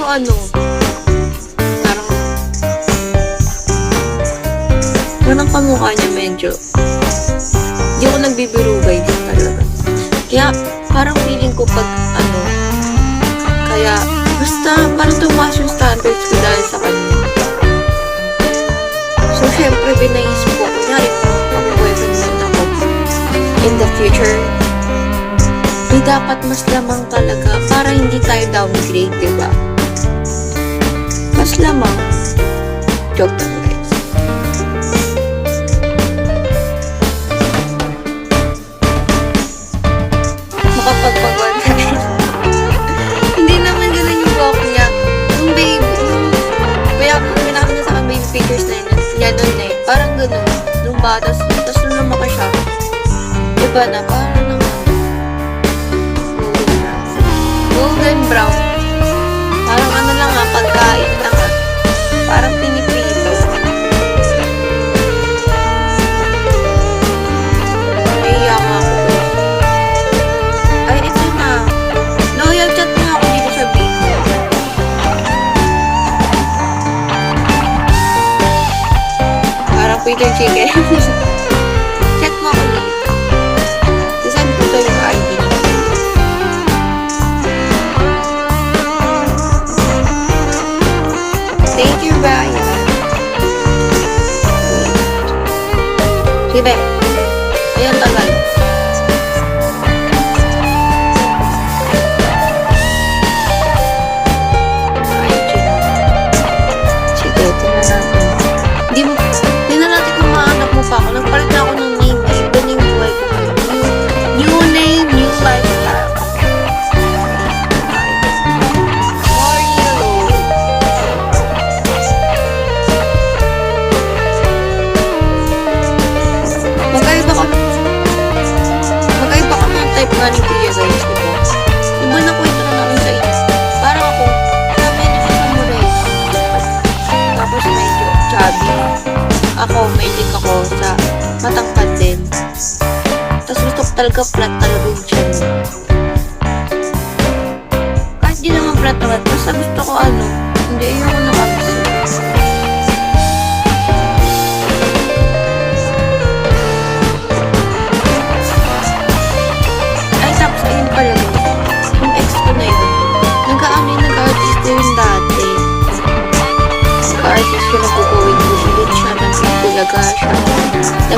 ano, parang kamukha niya medyo. Hindi ako nagbibiro guys talaga. Kaya parang feeling ko pag ano, kaya basta parang tumaas yung standards ko dahil sa kanya. So syempre binaisip ko, kunyari kung mag-boyfriend naman ako in the future, may dapat mas lamang talaga para hindi tayo downgrade, diba? Mas lamang. Joke lang guys. Makapagpag-boyfriend. Hindi naman ganun yung walk niya. Yung baby, kaya pinakita niya sa akin baby pictures na yun. Niya nun eh. Parang ganun. Nung bata, tapos nung lumaki siya. Diba na? Parang naman. Golden brown. Parang ano lang nga, pagkain lang nga. Parang pinipito. Naiiyak ako guys. Ay, ito na. Loyal chat na ako dito sa video. Parang Peter Chicken. Chat mo ako dito. Sasend ko to yung ID. Thank you, Ryan. Sige. Ayan tagal. Sige, tingnan natin. Tingnan natin kung mahanap mo pa ako. Nagpalit na ako ng name. Eh, iba na yung buhay ko ngayon. New name, new lifestyle. Magkaiba kami ang type nga ni Kuya guys, diba? Diba nakwento na namin sa inyo? Parang ako, medyo sa samurai. Tapos medyo chubby. Ako, medyo ako sa matangkad din. Tapos gusto ko talaga flat talaga yung chin. Kahit di naman flat naman, basta gusto ko ano, hindi yung nakabisi. Yung ex ko na yun, nag-artist yun dati. Nag-artist yun, nagkukuwin ko siya, nagkulaga siya.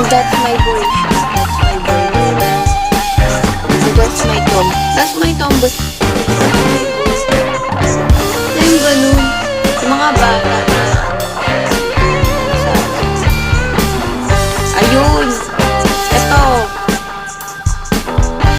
That's my boy siya. That's my boy. So that's my tom. That's my tom, but